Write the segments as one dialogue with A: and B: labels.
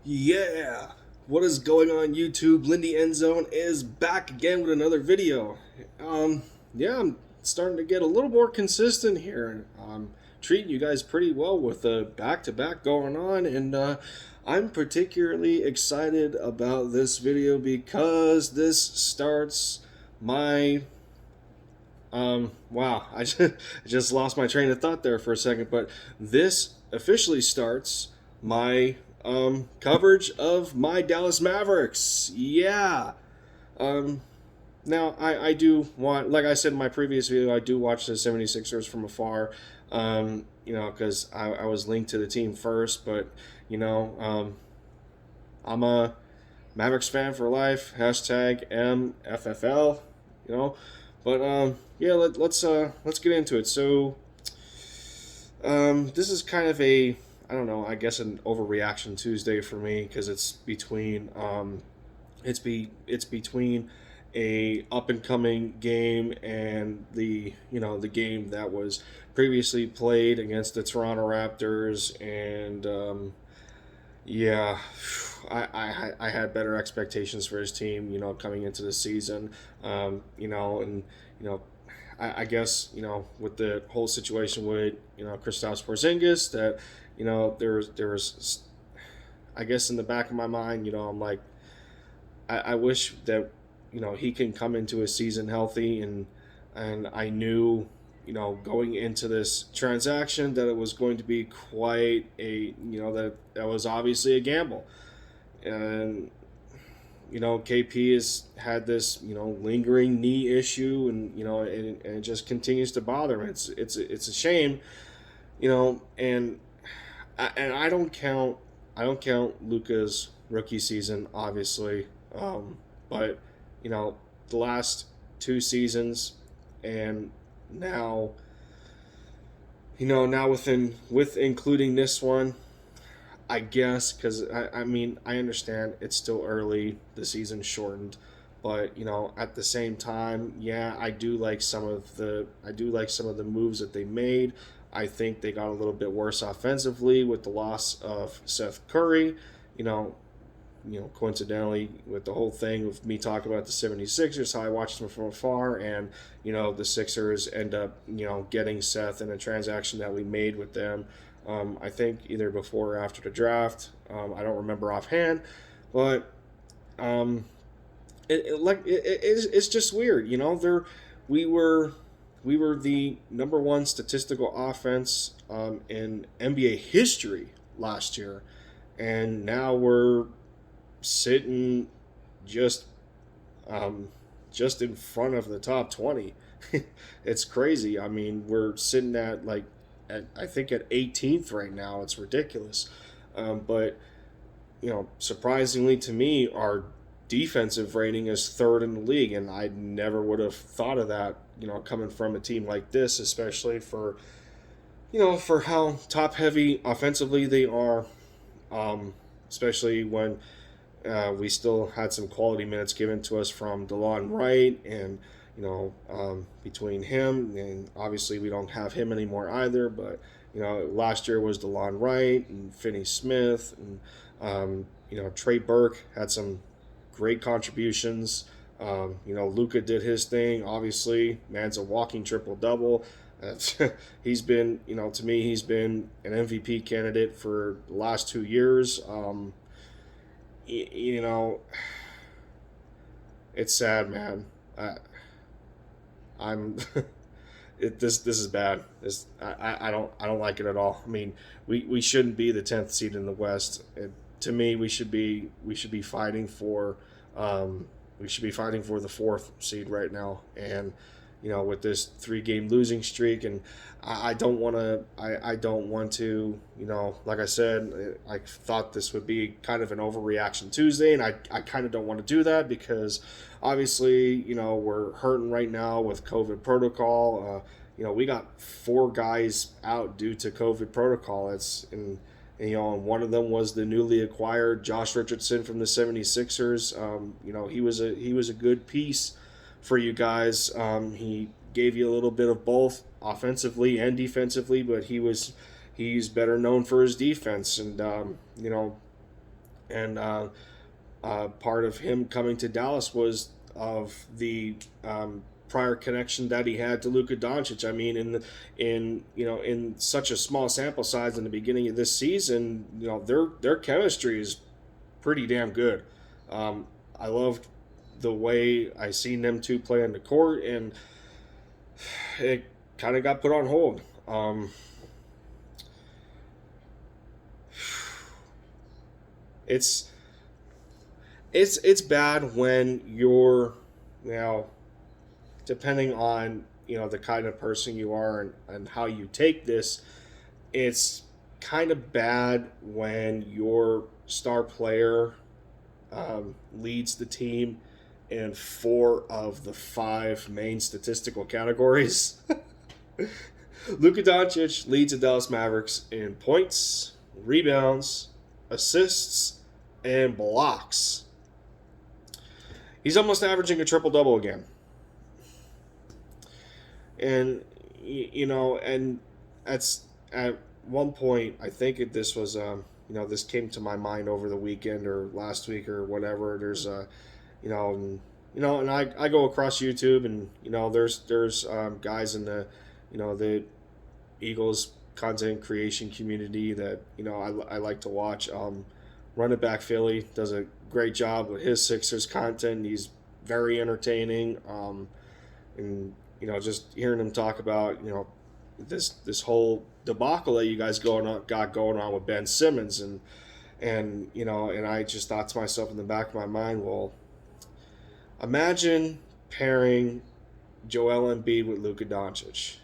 A: Yeah, what is going on YouTube? Lindy Endzone is back again with another video. Yeah, I'm starting to get a little more consistent here. I'm treating you guys pretty well with the back-to-back going on, and I'm particularly excited about this video because this starts my wow, I just lost my train of thought there for a second, but this officially starts my coverage of my Dallas Mavericks. Yeah. Um, Now, I do want, like I said in my previous video, I do watch the 76ers from afar, because I was linked to the team first, but, you know, um, I'm a Mavericks fan for life. Hashtag MFFL. You know, but yeah. Let's get into it. So this is kind of a I don't know. I guess an overreaction Tuesday for me because it's between a up and coming game and the game that was previously played against the Toronto Raptors and yeah, I had better expectations for his team, coming into the season, and you know, I guess with the whole situation with Kristaps Porzingis, that there was, I guess in the back of my mind, I'm like, I wish that he can come into a season healthy, and I knew going into this transaction that it was going to be quite a that was obviously a gamble, and KP has had this lingering knee issue, and and it just continues to bother him. It's a shame, and I don't count Luka's rookie season, obviously, but the last two seasons, and now now with including this one, I guess, because I mean I understand it's still early, the season's shortened, but at the same time, yeah, I do like some of the moves that they made. I think they got a little bit worse offensively with the loss of Seth Curry. You know, coincidentally, with the whole thing of me talking about the 76ers, how I watched them from afar, and, the Sixers end up, getting Seth in a transaction that we made with them. I think either before or after the draft. I don't remember offhand, but um, it's just weird, we were we were the number one statistical offense in NBA history last year, and now we're sitting just um, just in front of the top 20. It's crazy. I mean, we're sitting I think at 18th right now. It's ridiculous. But surprisingly to me, our defensive rating is third in the league, and I never would have thought of that. Coming from a team like this, especially for how top heavy offensively they are, especially when we still had some quality minutes given to us from DeLon Wright, and between him and obviously we don't have him anymore either. But last year was DeLon Wright and Finney Smith, and Trey Burke had some great contributions. Luca did his thing. Obviously, man's a walking triple double. He's been, to me, he's been an MVP candidate for the last 2 years. You know, it's sad, man. I'm this is bad. I don't like it at all. I mean, we shouldn't be the 10th seed in the West. To me, we should be fighting for the fourth seed right now, and with this 3 game losing streak, and I don't want to. I don't want to. Like I said, I thought this would be kind of an overreaction Tuesday, and I kind of don't want to do that because obviously we're hurting right now with COVID protocol. We got 4 guys out due to COVID protocol. And one of them was the newly acquired Josh Richardson from the 76ers. He was a good piece for you guys. He gave you a little bit of both offensively and defensively, but he's better known for his defense. And And part of him coming to Dallas was of the prior connection that he had to Luka Doncic. I mean, in such a small sample size in the beginning of this season, their chemistry is pretty damn good. I loved the way I seen them two play on the court, and it kind of got put on hold. It's it's bad when you're, depending on the kind of person you are and how you take this. It's kind of bad when your star player leads the team in 4 of the 5 main statistical categories. Luka Doncic leads the Dallas Mavericks in points, rebounds, assists, and blocks. He's almost averaging a triple double again. And and at one point, I think this was this came to my mind over the weekend or last week or whatever. There's and I go across YouTube, and there's guys in the Eagles content creation community that I like to watch. Run It Back Philly does a great job with his Sixers content. He's very entertaining, and just hearing him talk about this whole debacle that you guys got going on with Ben Simmons, and I just thought to myself in the back of my mind, well, imagine pairing Joel Embiid with Luka Doncic.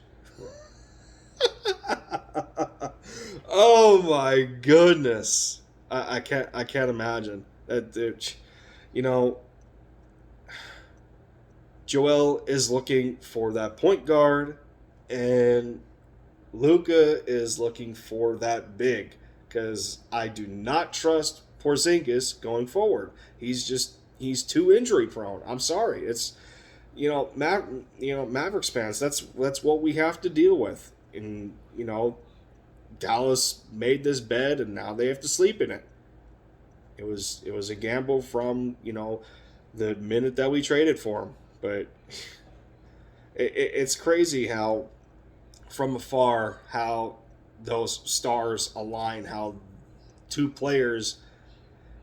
A: Oh my goodness. I can't imagine that. Joel is looking for that point guard, and Luka is looking for that big, because I do not trust Porzingis going forward. He's too injury prone. I'm sorry. It's Mavericks fans. That's what we have to deal with. And Dallas made this bed, and now they have to sleep in it. It was a gamble from the minute that we traded for him, but it's crazy how from afar how those stars align, how two players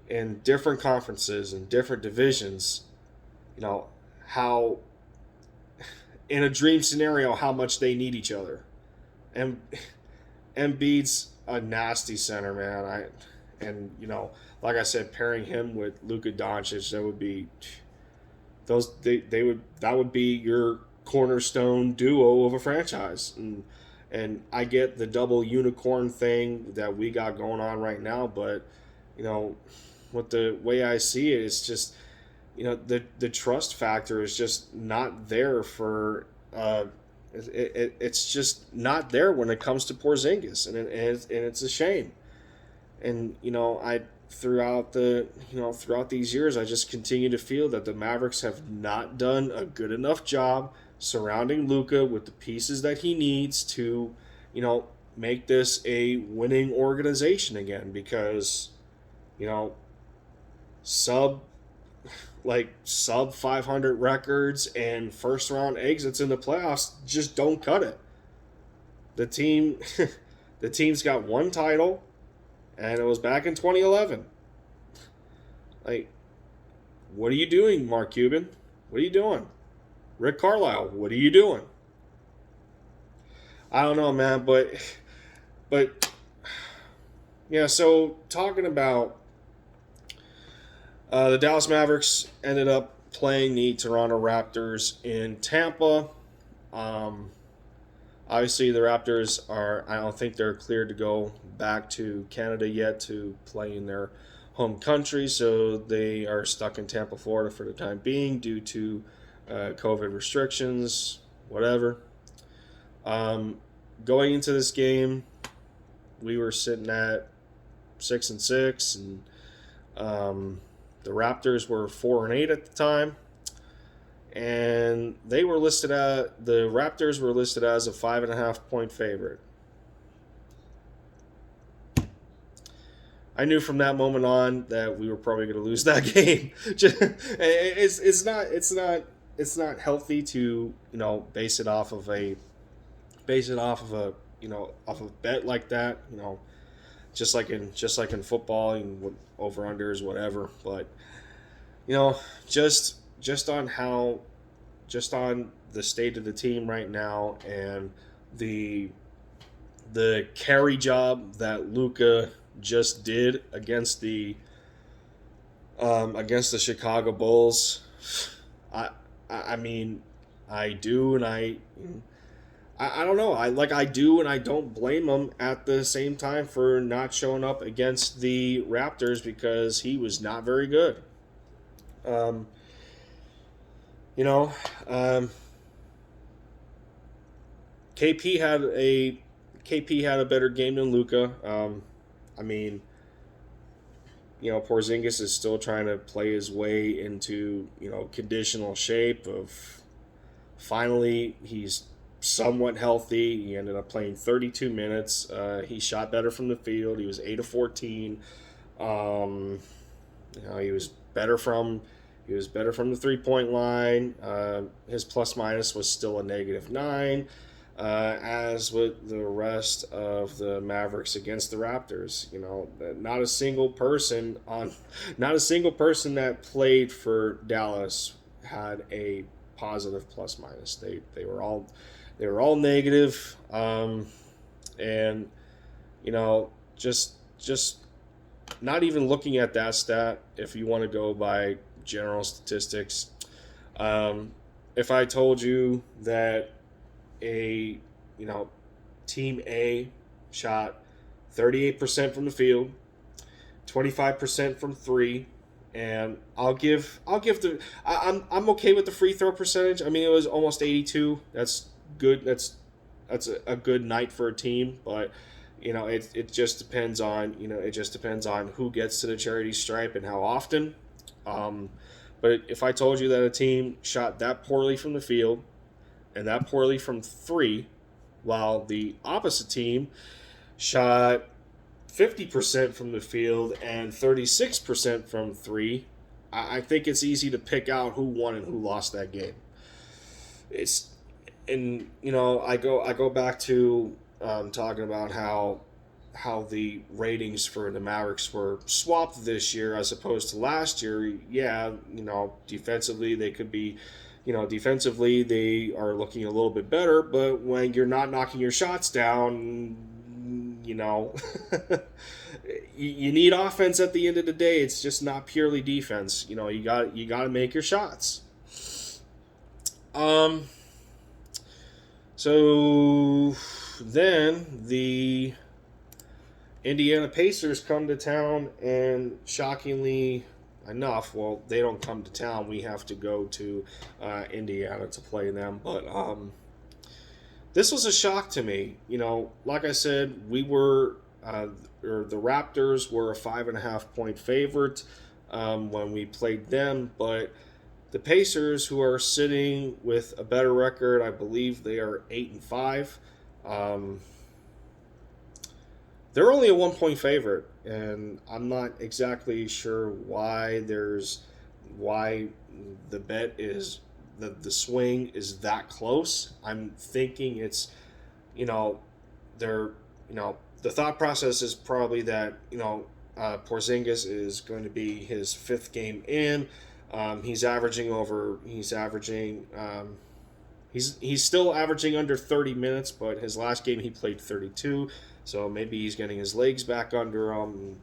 A: in different conferences and different divisions, how in a dream scenario how much they need each other. And Embiid's a nasty center, man. Like I said, pairing him with Luka Doncic, that would be that would be your cornerstone duo of a franchise. And I get the double unicorn thing that we got going on right now, but with the way I see it, it's just the trust factor is just not there for it's just not there when it comes to Porzingis, and it's a shame. And I throughout these years, I just continue to feel that the Mavericks have not done a good enough job surrounding Luka with the pieces that he needs to make this a winning organization again, because sub 500 records and first round exits in the playoffs just don't cut it. The team's got one title, and it was back in 2011. What are you doing, Mark Cuban? What are you doing? Rick Carlisle, what are you doing? I don't know, man, but yeah, so talking about the Dallas Mavericks ended up playing the Toronto Raptors in Tampa. Obviously, the Raptors I don't think they're cleared to go back to Canada yet to play in their home country, so they are stuck in Tampa, Florida for the time being due to COVID restrictions, whatever. Going into this game, we were sitting at 6-6, and the Raptors were 4-8 at the time, and the Raptors were listed as a 5.5 point favorite. I knew from that moment on that we were probably going to lose that game. It's not healthy to base it off of a off of a bet like that. Just like in football and over unders whatever. But you know just on how just on the state of the team right now and the the carry job that Luka just did against the Chicago Bulls. I I mean I do and I don't know. I do and I don't blame him at the same time for not showing up against the Raptors because he was not very good. Um, you know, um, KP had a KP had a better game than Luca. I mean, Porzingis is still trying to play his way into conditional shape. Of finally, he's somewhat healthy. He ended up playing 32 minutes. He shot better from the field. He was 8 of 14. Um, he was better from the 3 point line. His plus minus was still a -9, as with the rest of the Mavericks against the Raptors. Not a single person not a single person that played for Dallas had a positive plus minus. They were all negative, and just not even looking at that stat. If you want to go by general statistics, um, if I told you that a team A shot 38% from the field, 25% from three, and I'll give the I'm okay with the free throw percentage. I mean, it was almost 82. That's good. That's a good night for a team, but it just depends on who gets to the charity stripe and how often. Um, but if I told you that a team shot that poorly from the field and that poorly from three, while the opposite team shot 50% from the field and 36% from three, I think it's easy to pick out who won and who lost that game. It's and I go back to talking about how the ratings for the Mavericks were swapped this year as opposed to last year. Yeah, defensively they could be, defensively they are looking a little bit better, but when you're not knocking your shots down, you need offense at the end of the day. It's just not purely defense. You got to make your shots. Um. So then the Indiana Pacers come to town, and shockingly enough, well, they don't come to town. We have to go to Indiana to play them. But this was a shock to me. Like I said, or the Raptors were a 5.5 point favorite when we played them, but the Pacers, who are sitting with a better record, I believe they are 8-5. Um, they're only a 1 point favorite, and I'm not exactly sure why the bet is the swing is that close. I'm thinking it's you know they're the thought process is probably that Porzingis is going to be his fifth game in. He's averaging over. He's still averaging under 30 minutes, but his last game he played 32. So maybe he's getting his legs back under him.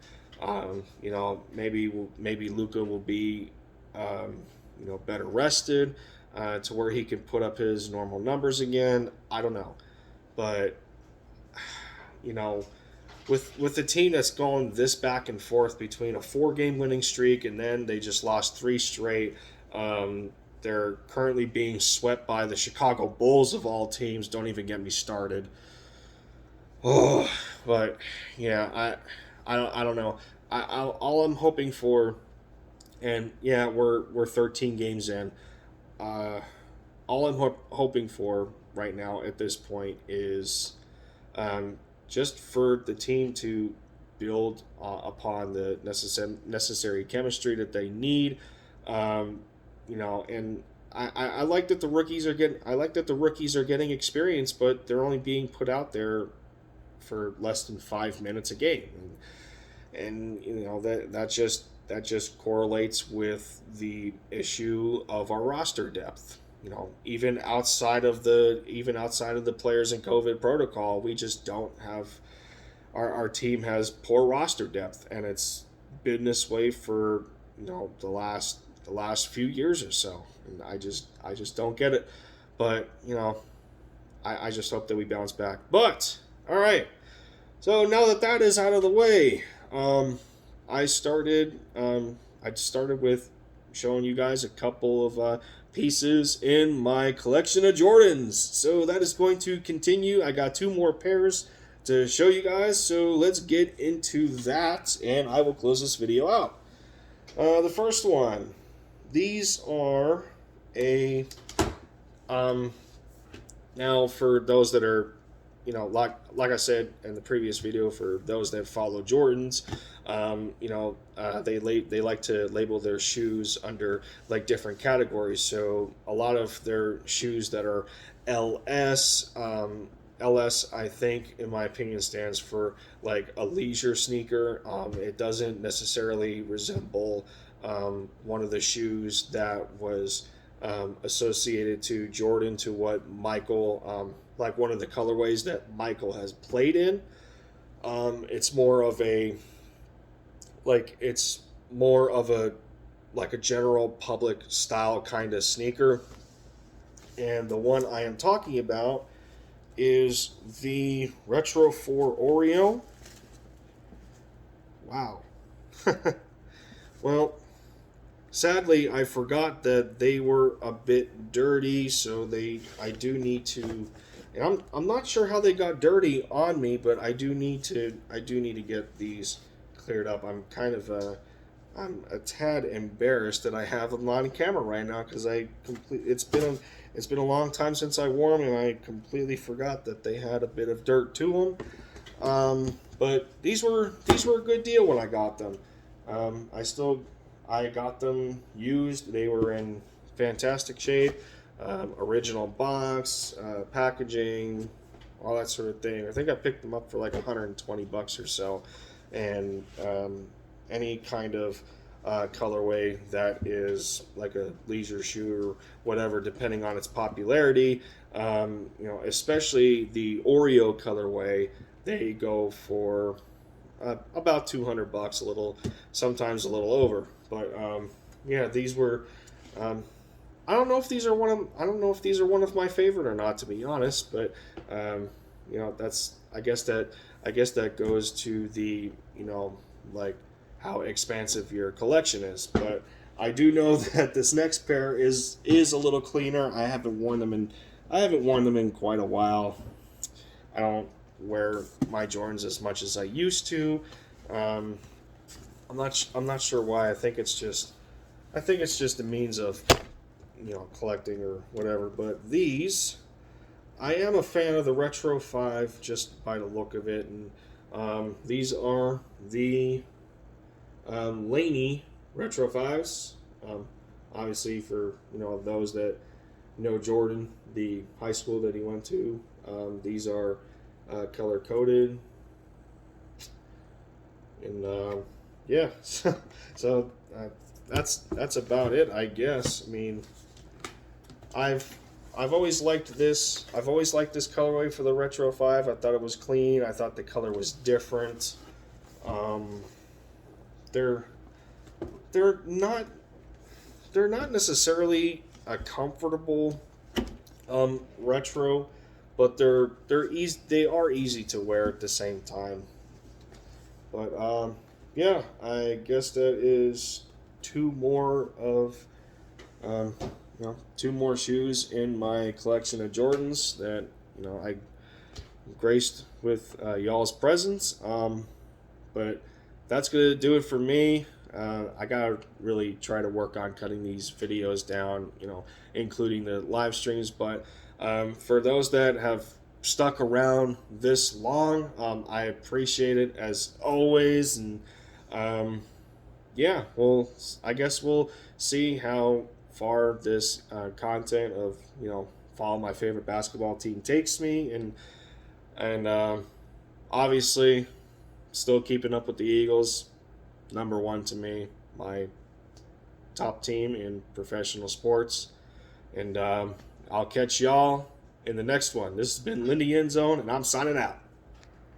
A: Maybe Luka will be better rested to where he can put up his normal numbers again. I don't know, but with the team that's going this back and forth between a 4 game winning streak and then they just lost 3 straight. They're currently being swept by the Chicago Bulls of all teams. Don't even get me started. Oh, but yeah, I don't know. All I'm hoping for, and yeah, we're 13 games in. All I'm hoping for right now at this point is just for the team to build upon the necessary chemistry that they need. And I like that the rookies are getting. I like that the rookies are getting experience, but they're only being put out there for less than 5 minutes a game, and that just correlates with the issue of our roster depth. Even outside of the players in COVID protocol, we just don't have our team has poor roster depth, and it's been this way for the last few years or so, and I just don't get it. But I just hope that we bounce back. But all right, so now that is out of the way, I started with showing you guys a couple of pieces in my collection of Jordans. So that is going to continue. I got 2 more pairs to show you guys, so let's get into that, and I will close this video out. The first one, these are now for those that are, like I said in the previous video, for those that follow Jordans, they like to label their shoes under like different categories. So a lot of their shoes that are LS, LS, I think, in my opinion, stands for like a leisure sneaker. It doesn't necessarily resemble one of the shoes that was associated to Jordan, to what Michael, like one of the colorways that Michael has played in. It's more of a general public style kind of sneaker. And the one I am talking about is the Retro 4 Oreo. Wow. Well, sadly, I forgot that they were a bit dirty, so I do need to, and I'm not sure how they got dirty on me, but I do need to get these cleared up. I'm a tad embarrassed that I have them on camera right now, because it's been a long time since I wore them, and I completely forgot that they had a bit of dirt to them. But these were a good deal when I got them. I got them used. They were in fantastic shape. Original box, packaging, all that sort of thing. I think I picked them up for like $120 or so. And any kind of colorway that is like a leisure shoe or whatever, depending on its popularity, especially the Oreo colorway, they go for about $200, sometimes a little over. But these were. I don't know if these are one of my favorite or not, to be honest. But that's I guess that goes to the like how expansive your collection is. But I do know that this next pair is a little cleaner. I haven't worn them in quite a while. I don't wear my Jordans as much as I used to. I'm not sure why. I think it's just a means of collecting or whatever. But these, I am a fan of the Retro 5 just by the look of it, and these are the Laney Retro 5s. Obviously, for those that know Jordan, the high school that he went to, these are color coded, and so that's about it, I guess. I mean, I've always liked this. I've always liked this colorway for the Retro 5. I thought it was clean. I thought the color was different. They're not necessarily a comfortable retro, but they're easy. They are easy to wear at the same time. But I guess that is two more shoes in my collection of Jordans that I graced with y'all's presence. But that's gonna do it for me. I gotta really try to work on cutting these videos down, including the live streams. But for those that have stuck around this long. I appreciate it as always, and um, yeah, well, I guess we'll see how far this content of follow my favorite basketball team takes me, and obviously still keeping up with the Eagles, number one to me, my top team in professional sports, and I'll catch y'all in the next one. This has been Lindy End Zone, and I'm signing out.